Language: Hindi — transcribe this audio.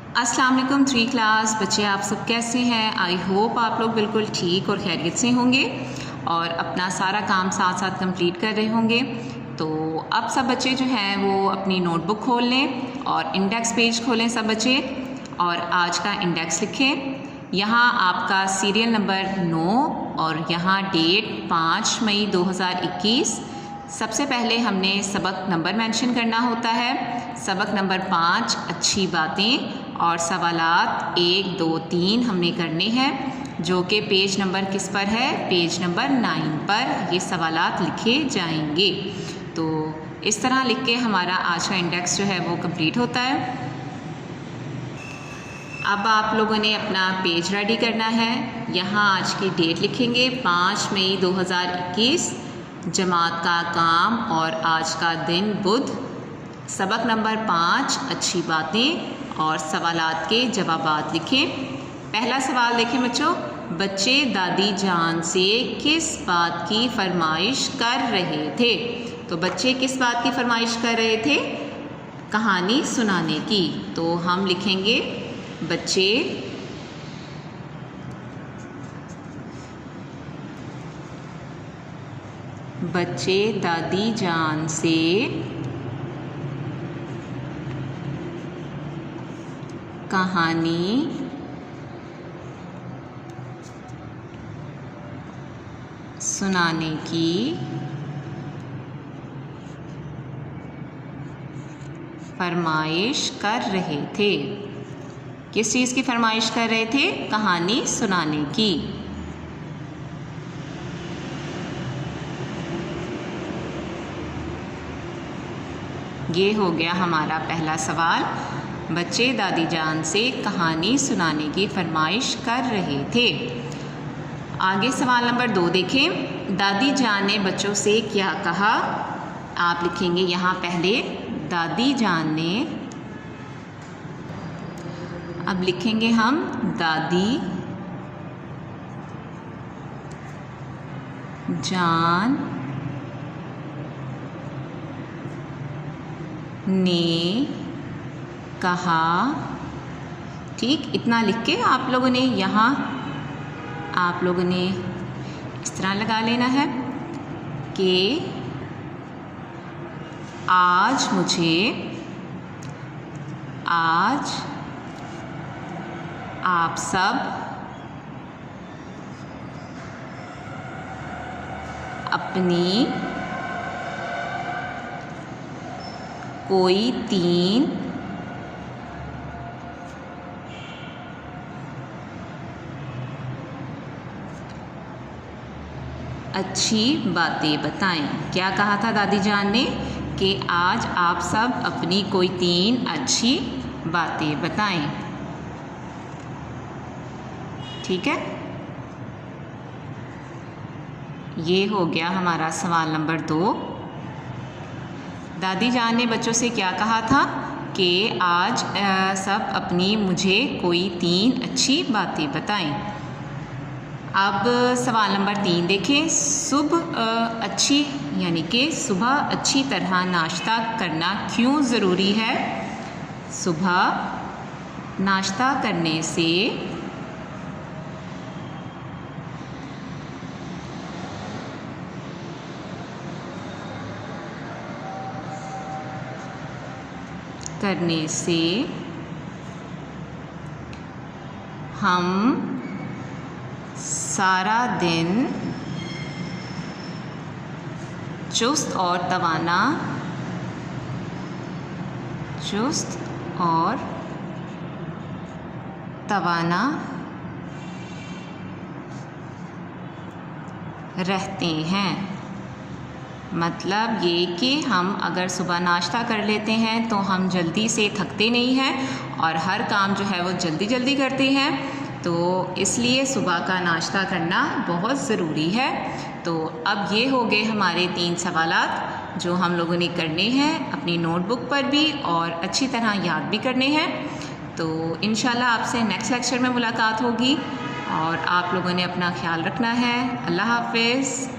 अस्सलाम वालेकुम 3 क्लास बच्चे, आप सब कैसे हैं? आई होप आप लोग बिल्कुल ठीक और खैरियत से होंगे और अपना सारा काम साथ साथ कंप्लीट कर रहे होंगे। तो अब सब बच्चे जो हैं वो अपनी नोटबुक खोल लें और इंडेक्स पेज खोलें सब बच्चे, और आज का इंडेक्स लिखें। यहाँ आपका सीरियल नंबर 9 और यहाँ डेट 5 मई 2021। सबसे पहले हमने सबक नंबर मेंशन करना होता है। सबक नंबर 5 अच्छी बातें, और सवालात 1, 2, 3 हमने करने हैं, जो कि पेज नंबर किस पर है? पेज नंबर 9 पर ये सवालात लिखे जाएंगे। तो इस तरह लिख के हमारा आज का इंडेक्स जो है वो कंप्लीट होता है। अब आप लोगों ने अपना पेज रेडी करना है। यहाँ आज की डेट लिखेंगे 5 मई 2021, जमात का काम और आज का दिन बुध। सबक नंबर 5 अच्छी बातें और सवालात के जवाबात लिखें। पहला सवाल देखें बच्चों, बच्चे दादी जान से किस बात की फरमाइश कर रहे थे? तो बच्चे किस बात की फरमाइश कर रहे थे? कहानी सुनाने की। तो हम लिखेंगे बच्चे दादी जान से कहानी सुनाने की फरमाइश कर रहे थे। किस चीज़ की फरमाइश कर रहे थे? कहानी सुनाने की। ये हो गया हमारा पहला सवाल। बच्चे दादी जान से कहानी सुनाने की फरमाइश कर रहे थे। आगे सवाल नंबर 2 देखें, दादी जान ने बच्चों से क्या कहा? आप लिखेंगे यहाँ पहले दादी जान ने, अब लिखेंगे हम दादी जान ने कहा। ठीक, इतना लिख के आप लोगों ने यहाँ इस तरह लगा लेना है कि आज आप सब अपनी कोई 3 अच्छी बातें बताएं। क्या कहा था दादी जान ने? कि आज आप सब अपनी कोई 3 अच्छी बातें बताएं। ठीक है, ये हो गया हमारा सवाल नंबर 2। दादी जान ने बच्चों से क्या कहा था? कि आज सब अपनी मुझे कोई 3 अच्छी बातें बताएं। अब सवाल नंबर 3 देखें, यानी कि सुबह अच्छी तरह नाश्ता करना क्यों ज़रूरी है? सुबह नाश्ता करने से हम सारा दिन चुस्त और तवाना रहते हैं। मतलब ये कि हम अगर सुबह नाश्ता कर लेते हैं तो हम जल्दी से थकते नहीं हैं और हर काम जो है वो जल्दी करते हैं। तो इसलिए सुबह का नाश्ता करना बहुत ज़रूरी है। तो अब ये हो गए हमारे 3 सवालात जो हम लोगों ने करने हैं अपनी नोटबुक पर भी और अच्छी तरह याद भी करने हैं। तो इंशाल्लाह आपसे नेक्स्ट लेक्चर में मुलाकात होगी और आप लोगों ने अपना ख्याल रखना है। अल्लाह हाफ़िज़।